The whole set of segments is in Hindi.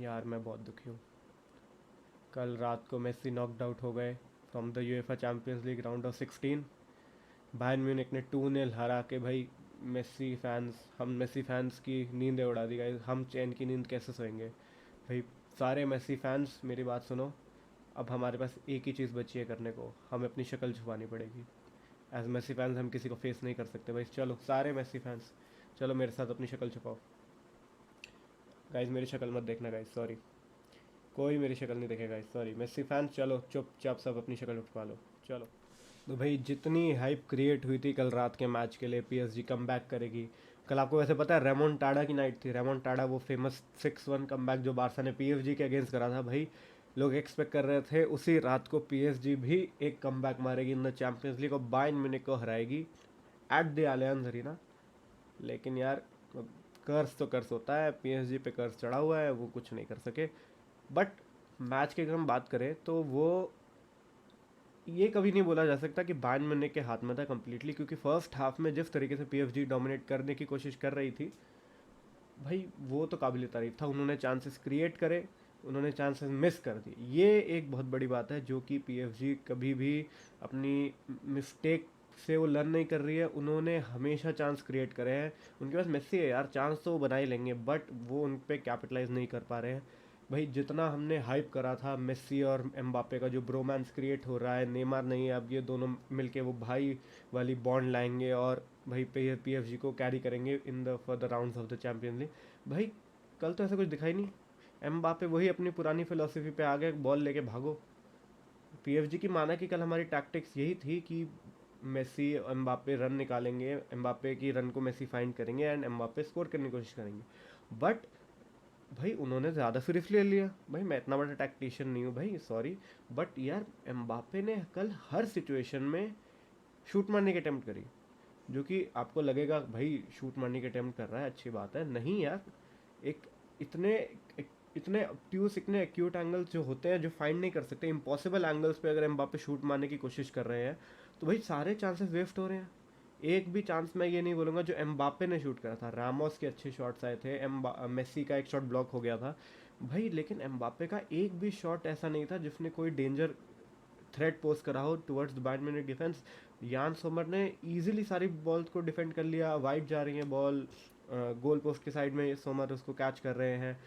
यार मैं बहुत दुखी हूँ। कल रात को मेसी नॉकड आउट हो गए from the UEFA champions league round of 16। Bayern Munich ने 2-0 हरा के भाई मेसी फैंस की नींदें उड़ा दी गाइस। हम चैन की नींद कैसे सोएंगे भाई। सारे मेसी फैंस मेरी बात सुनो। अब हमारे पास एक ही चीज़ बची है करने को, हमें अपनी शक्ल छुपानी पड़ेगी। एज मेसी फैंस हम किसी को फेस नहीं कर सकते भाई। चलो सारे मेसी फैंस, चलो मेरे साथ अपनी शक्ल छुपाओ। गाइस मेरी शक्ल मत देखना गाइस, सॉरी। कोई मेरी शक्ल नहीं देखेगा गाइस, सॉरी। मेसी फैंस चलो चुपचाप सब अपनी शक्ल छुपा लो। चलो। तो भाई जितनी हाइप क्रिएट हुई थी कल रात के मैच के लिए, पीएसजी कम बैक करेगी। कल आपको वैसे पता है रेमोन टाडा की नाइट थी। रेमोन टाडा वो फेमस 6-1 कम बैक जो बारसा ने पीएसजी के अगेंस्ट करा था भाई। लोग एक्सपेक्ट कर रहे थे उसी रात को पीएसजी भी एक कम बैक मारेगी इन द चैंपियंस लीग और बायर्न म्यूनिख को हराएगी एट द अलियांज अरीना। लेकिन यार कर्स तो कर्स होता है, पीएसजी पे कर्स चढ़ा हुआ है, वो कुछ नहीं कर सके। बट मैच की अगर हम बात करें तो वो ये कभी नहीं बोला जा सकता कि बायर्न म्यूनिख के हाथ में था कम्प्लीटली, क्योंकि फर्स्ट हाफ में जिस तरीके से पीएसजी डोमिनेट करने की कोशिश कर रही थी भाई, वो तो काबिल तारीफ था। उन्होंने चांसेस क्रिएट करे, उन्होंने चांसेस मिस कर दिए। ये एक बहुत बड़ी बात है जो कि पीएसजी कभी भी अपनी मिस्टेक से वो लर्न नहीं कर रही है। उन्होंने हमेशा चांस क्रिएट करे हैं। उनके पास मेस्सी है यार, चांस तो वो बना ही लेंगे, बट वो उन पर कैपिटलाइज नहीं कर पा रहे हैं। भाई जितना हमने हाइप करा था मेस्सी और एम्बापे का जो ब्रोमांस क्रिएट हो रहा है, नेमार नहीं है अब, ये दोनों मिलके वो भाई वाली बॉन्ड लाएंगे और भाई पीएफजी को कैरी करेंगे in the for the rounds of the champions league. भाई कल तो ऐसा कुछ दिखाई नहीं। एम्बापे वही अपनी पुरानी फिलोसफी पे आ गए, बॉल लेके भागो। पीएफजी की माना कि कल हमारी टैक्टिक्स यही थी कि मेसी एम्बापे रन निकालेंगे, एम्बापे की रन को मेसी फाइंड करेंगे एंड एम्बापे स्कोर करने की कोशिश करेंगे। बट भाई उन्होंने ज़्यादा सीरियसली ले लिया। भाई मैं इतना बड़ा टैक्टिशियन नहीं हूँ भाई, सॉरी। बट यार एम्बापे ने कल हर सिचुएशन में शूट मारने की अटेम्प्ट करी। जो कि आपको लगेगा भाई शूट मारने की अटेम्प्ट कर रहा है, अच्छी बात है, नहीं यार। एक इतने इतने ऑब्ट्यूस, इतने एक्यूट एंगल्स जो होते हैं जो फाइंड नहीं कर सकते, इम्पॉसिबल एंगल्स पे अगर एम्बापे शूट मारने की कोशिश कर रहे हैं तो भाई सारे चांसेस वेस्ट हो रहे हैं। एक भी चांस मैं ये नहीं बोलूँगा जो एम्बापे ने शूट करा था। रामोस के अच्छे शॉट्स आए थे, मेसी का एक शॉट ब्लॉक हो गया था भाई, लेकिन एम्बापे का एक भी शॉट ऐसा नहीं था जिसने कोई डेंजर थ्रेट पोस्ट करा हो towards the Bayern Munich defence. यान सोमर ने इजीली सारी बॉल्स को डिफेंड कर लिया। वाइड जा रही है बॉल, गोल पोस्ट के साइड में सोमर उसको कैच कर रहे हैं।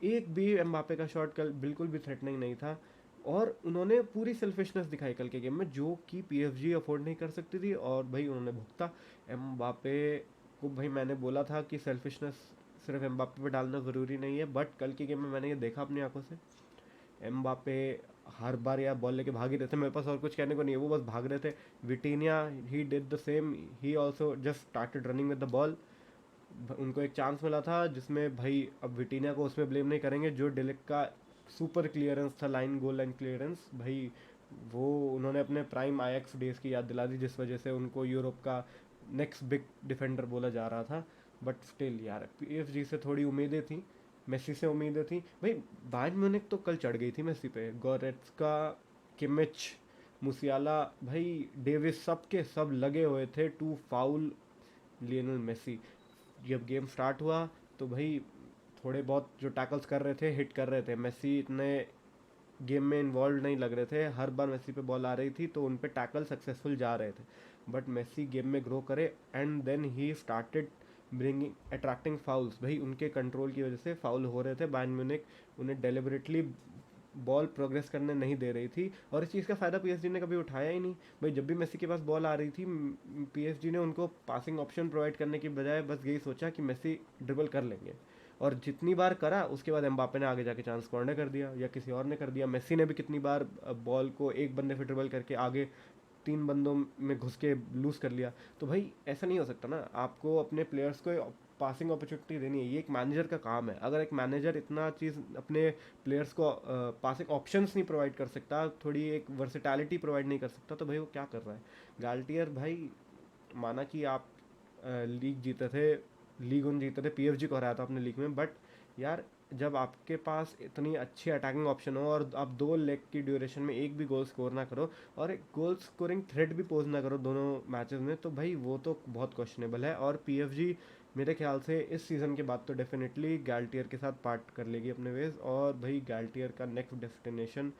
एक भी एम्बापे का शॉट कल बिल्कुल भी थ्रेटनिंग नहीं था। और उन्होंने पूरी सेल्फिशनेस दिखाई कल के गेम में जो कि पीएफजी अफोर्ड नहीं कर सकती थी, और भाई उन्होंने भुगता। एम्बापे को भाई मैंने बोला था कि सेल्फिशनेस सिर्फ एम्बापे पे डालना ज़रूरी नहीं है, बट कल के गेम में मैंने ये देखा अपनी आंखों से। एम्बापे हर बार यार बॉल लेके भाग ही रहे थे, मेरे पास और कुछ कहने को नहीं है, वो बस भाग रहे थे। विटीनिया he did the same, he also just started running with the ball. उनको एक चांस मिला था जिसमें भाई अब विटीनिया को उसमें ब्लेम नहीं करेंगे, जो डिलिक का सुपर क्लियरेंस था, लाइन गोल लाइन क्लियरेंस भाई, वो उन्होंने अपने प्राइम आईएक्स डेज की याद दिला दी, जिस वजह से उनको यूरोप का नेक्स्ट बिग डिफेंडर बोला जा रहा था। बट स्टिल यार पीएफजी से थोड़ी उम्मीदें थी, मेसी से उम्मीदें थी भाई। बायर्न म्यूनिख तो कल चढ़ गई थी मेसी पे। गोरेट्स्का, किमिच, मुसियाला, भाई डेविस, सब के सब लगे हुए थे टू फाउल लियोनेल मेसी। जब गेम स्टार्ट हुआ तो भाई थोड़े बहुत जो टैकल्स कर रहे थे हिट कर रहे थे, मेसी इतने गेम में इन्वॉल्व नहीं लग रहे थे। हर बार मेसी पे बॉल आ रही थी तो उन पे टैकल सक्सेसफुल जा रहे थे। बट मेसी गेम में ग्रो करे and then he started bringing attracting fouls. भाई उनके कंट्रोल की वजह से फाउल हो रहे थे। बायर्न म्यूनिख उन्हें डेलिबरेटली बॉल प्रोग्रेस करने नहीं दे रही थी, और इस चीज़ का फ़ायदा पीएसजी ने कभी उठाया ही नहीं। भाई जब भी मेसी के पास बॉल आ रही थी, पीएसजी ने उनको पासिंग ऑप्शन प्रोवाइड करने की बजाय बस यही सोचा कि मेसी ड्रिबल कर लेंगे। और जितनी बार करा उसके बाद एम्बापे ने आगे जाके चांस कॉर्नर कर दिया या किसी और ने कर दिया। मेसी ने भी कितनी बार बॉल को एक बंदे से ड्रिबल करके आगे तीन बंदों में घुस के लूज कर लिया। तो भाई ऐसा नहीं हो सकता ना, आपको अपने प्लेयर्स को पासिंग अपॉर्चुनिटी देनी है, ये एक मैनेजर का काम है। अगर एक मैनेजर इतना चीज़ अपने प्लेयर्स को पासिंग ऑप्शंस नहीं प्रोवाइड कर सकता, थोड़ी एक वर्सेटैलिटी प्रोवाइड नहीं कर सकता, तो भाई वो क्या कर रहा है। गाल्टियर भाई, माना कि आप लीग जीते थे, लीग उन जीते थे, पीएफजी को हराया था अपने लीग में, बट यार जब आपके पास इतनी अच्छी अटैकिंग ऑप्शन हो और आप दो लेग की ड्यूरेशन में एक भी गोल स्कोर ना करो और एक गोल स्कोरिंग थ्रेट भी पोज ना करो दोनों मैचेस में, तो भाई वो तो बहुत क्वेश्चनेबल है। और पीएफजी मेरे ख्याल से इस सीज़न के बाद तो डेफिनेटली गैल्टियर के साथ पार्ट कर लेगी अपने वेज, और भाई गैल्टियर का नेक्स्ट डेस्टिनेशन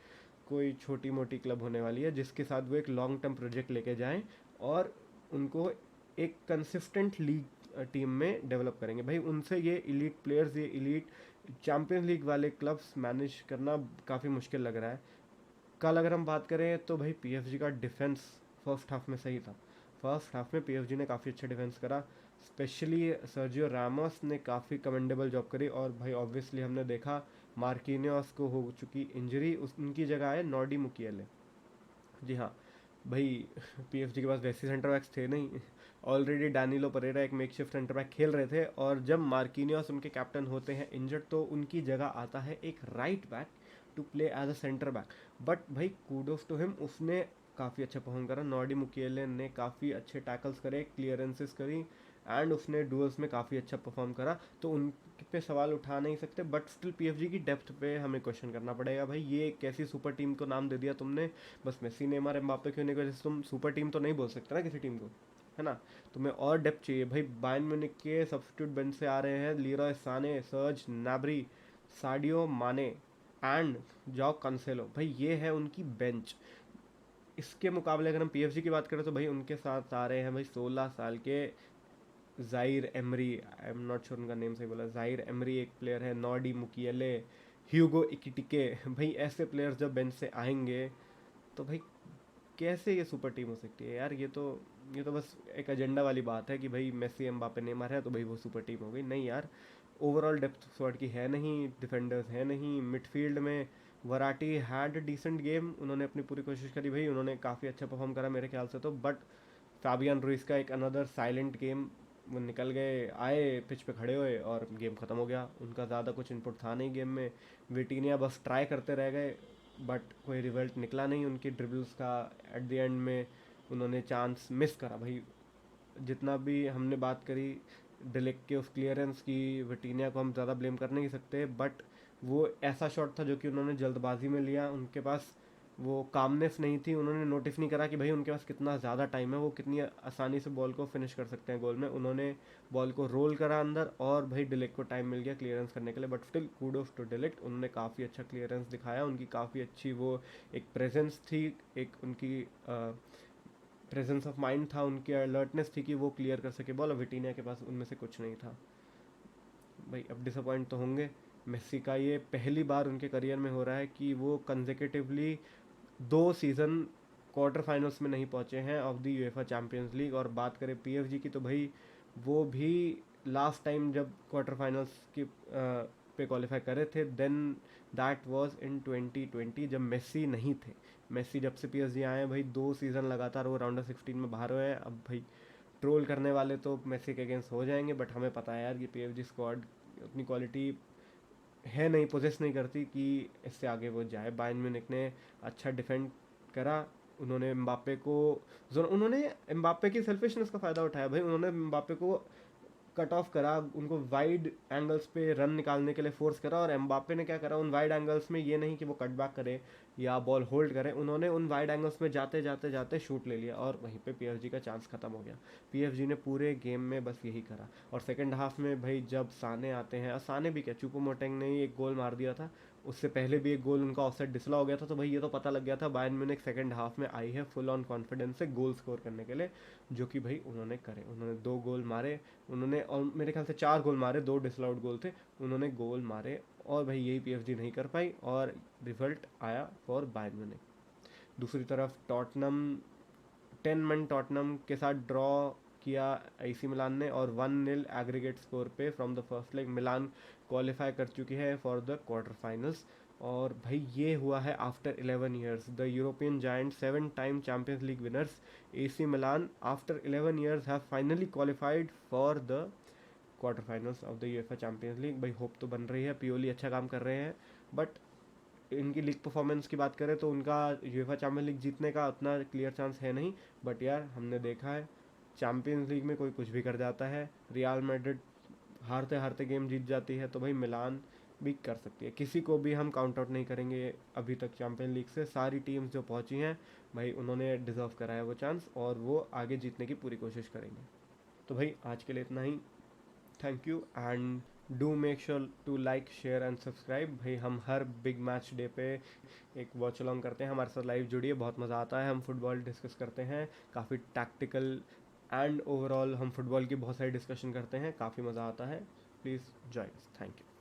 कोई छोटी मोटी क्लब होने वाली है जिसके साथ वो एक लॉन्ग टर्म प्रोजेक्ट लेके जाएं और उनको एक कंसिस्टेंट लीग टीम में डेवलप करेंगे। भाई उनसे ये इलीट प्लेयर्स, ये इलीट चैम्पियंस लीग वाले क्लब्स मैनेज करना काफ़ी मुश्किल लग रहा है। कल अगर हम बात करें तो भाई पीएफजी का डिफेंस फर्स्ट हाफ में सही था। फर्स्ट हाफ में पीएफजी ने काफ़ी अच्छा डिफेंस करा, स्पेशली सर्जियो रामोस ने काफ़ी कमेंडेबल जॉब करी। और भाई ऑब्वियसली हमने देखा मार्किनियोस को हो चुकी इंजरी, उनकी जगह आए नॉडी मुकियले। जी हाँ भाई, पीएफजी के पास वैसे सेंटर बैक्स थे नहीं, ऑलरेडी डैनिलो परेरा एक मेकशिफ्ट सेंटर बैक खेल रहे थे, और जब मार्किनियोस उनके कैप्टन होते हैं इंजर्ड तो उनकी जगह आता है एक right back to play as a center back. But भाई कूडोस टू हिम, उसने काफ़ी अच्छा परफॉर्म करा। नॉडी मुकियले ने काफ़ी अच्छे टैकल्स करे, क्लियरेंसेस करी, एंड उसने डुअल्स में काफ़ी अच्छा परफॉर्म करा। तो उन पे सवाल उठा नहीं सकते, बट स्टिल पीएफजी की डेप्थ पे हमें क्वेश्चन करना पड़ेगा। भाई ये कैसी सुपर टीम को नाम दे दिया तुमने, बस मेसी नेमार एम्बापे के होने की वजह से तुम सुपर टीम तो नहीं बोल सकते ना किसी टीम को, है ना। तुम्हें और डेप्थ चाहिए। भाई बायर्न म्यूनिख के सब्स्टिट्यूट बेंच से आ रहे हैं लीरॉय साने, सर्ज नाब्री, साडियो माने एंड जॉ कंसेलो। भाई ये है उनकी बेंच। इसके मुकाबले अगर हम पीएफजी की बात करें तो भाई उनके साथ आ रहे हैं भाई 16 साल के जाहिर emery, I am not sure उनका नेम सही बोला, जाहिर एमरी एक प्लेयर है, नॉडी मुकियले, ह्यूगो इकिटिके। भाई ऐसे प्लेयर्स जब बेंच से आएंगे तो भाई कैसे ये सुपर टीम हो सकती है यार। ये तो बस एक एजेंडा वाली बात है कि भाई मेसी एम्बापे नेमार है तो भाई वो सुपर टीम हो गई। नहीं यार, ओवरऑल डेप्थ स्क्वाड की है नहीं, डिफेंडर्स है नहीं, मिडफील्ड में वराटी हैड डिसेंट गेम, उन्होंने अपनी पूरी कोशिश करी भाई, उन्होंने काफ़ी अच्छा परफॉर्म करा मेरे ख्याल से तो। बट फाबियन रुइस का एक अनदर साइलेंट गेम, वो निकल गए, आए पिच पे खड़े हुए और गेम ख़त्म हो गया, उनका ज़्यादा कुछ इनपुट था नहीं गेम में। विटीनिया बस ट्राई करते रह गए, बट कोई रिजल्ट निकला नहीं उनकी ड्रिबल्स का। एट द एंड में उन्होंने चांस मिस करा भाई। जितना भी हमने बात करी डिलेक के उस क्लियरेंस की, विटीनिया को हम ज़्यादा ब्लेम कर नहीं सकते, बट वो ऐसा शॉट था जो कि उन्होंने जल्दबाजी में लिया, उनके पास वो कामनेस नहीं थी, उन्होंने नोटिस नहीं करा कि भाई उनके पास कितना ज़्यादा टाइम है, वो कितनी आसानी से बॉल को फिनिश कर सकते हैं गोल में। उन्होंने बॉल को रोल करा अंदर और भाई डिलेक को टाइम मिल गया क्लियरेंस करने के लिए, बट स्टिल कूडोस टू डिलेक, उन्होंने काफ़ी अच्छा क्लियरेंस दिखाया, उनकी काफ़ी अच्छी वो एक प्रेजेंस थी, एक उनकी प्रेजेंस ऑफ माइंड था, उनकी अलर्टनेस थी कि वो क्लियर कर सके बॉल, और विटीनिया के पास उनमें से कुछ नहीं था। भाई अब डिसअपॉइंट तो होंगे। मेसी का ये पहली बार उनके करियर में हो रहा है कि वो कंसेक्यूटिवली 2 सीज़न क्वार्टर फाइनल्स में नहीं पहुंचे हैं of the UEFA champions league. और बात करें पीएफजी की तो भाई वो भी लास्ट टाइम जब क्वार्टर फाइनल्स की पे क्वालिफाई करे थे देन दैट वाज इन 2020 जब मेसी नहीं थे। मेसी जब से पीएसजी आए हैं भाई 2 सीज़न लगातार वो राउंड ऑफ 16 में बाहर हुए हैं। अब भाई ट्रोल करने वाले तो मेसी के अगेंस्ट हो जाएंगे, बट हमें पता है यार कि पीएफजी स्क्वाड उतनी क्वालिटी है नहीं, पोजेस नहीं करती कि इससे आगे वो जाए। बायर्न म्यूनिख ने अच्छा डिफेंड करा, उन्होंने एम्बापे को, उन्होंने एम्बापे की सेल्फिशनेस का फ़ायदा उठाया भाई, उन्होंने एम्बापे को कट ऑफ करा, उनको वाइड एंगल्स पे रन निकालने के लिए फोर्स करा। और एम्बापे ने क्या करा उन वाइड एंगल्स में, ये नहीं कि वो कट बैक करे या बॉल होल्ड करे, उन्होंने उन वाइड एंगल्स में जाते जाते जाते शूट ले लिया और वहीं पे पीएफजी का चांस खत्म हो गया। पीएफजी ने पूरे गेम में बस यही करा। और सेकंड हाफ में भाई जब साने आते हैं, और साने भी क्या, चुपोमोटेंग ने ही एक गोल मार दिया था, उससे पहले भी एक गोल उनका ऑफसाइड डिसला हो गया था। तो भाई ये तो पता लग गया था बायर्न म्यूनिख सेकंड हाफ में आई है फुल ऑन कॉन्फिडेंस से गोल स्कोर करने के लिए, जो कि भाई उन्होंने करे। उन्होंने 2 गोल मारे, उन्होंने, और मेरे ख्याल से 4 गोल मारे, 2 डिसलाउड गोल थे, उन्होंने गोल मारे, और भाई यही पीएफजी नहीं कर पाई और रिजल्ट आया फॉर बायर्न म्यूनिख। दूसरी तरफ टॉटनम, 10 मैन टॉटनम के साथ ड्रॉ किया एसी मिलान ने, और 1-0 एग्रीगेट स्कोर पे from the first leg Milan qualify कर चुकी है फॉर द क्वार्टर फाइनल्स। और भाई ये हुआ है after 11 years, the European giant 7 time champions league winners AC Milan after 11 years have finally qualified for the quarter finals of the UEFA champions league. भाई होप तो बन रही है, पियोली अच्छा काम कर रहे हैं, बट इनकी लीग परफॉर्मेंस की बात करें तो उनका यूएफए चैंपियंस लीग जीतने का उतना क्लियर चांस है नहीं। बट यार हमने देखा है चैंपियंस लीग में कोई कुछ भी कर जाता है, रियल मैड्रिड हारते हारते गेम जीत जाती है, तो भाई मिलान भी कर सकती है, किसी को भी हम काउंट आउट नहीं करेंगे अभी तक चैंपियन लीग से। सारी टीम्स जो पहुंची हैं भाई उन्होंने डिजर्व कराया वो चांस, और वो आगे जीतने की पूरी कोशिश करेंगे। तो भाई आज के लिए इतना ही। Thank you and do make sure to like share and subscribe. भाई हम हर बिग मैच डे पे एक वॉच अलॉन्ग करते हैं, हमारे साथ लाइव जुड़िए, बहुत मज़ा आता है। हम फुटबॉल डिस्कस करते हैं, काफ़ी टैक्टिकल एंड ओवरऑल हम फुटबॉल की बहुत सारी डिस्कशन करते हैं, काफ़ी मज़ा आता है। Please join, thank you.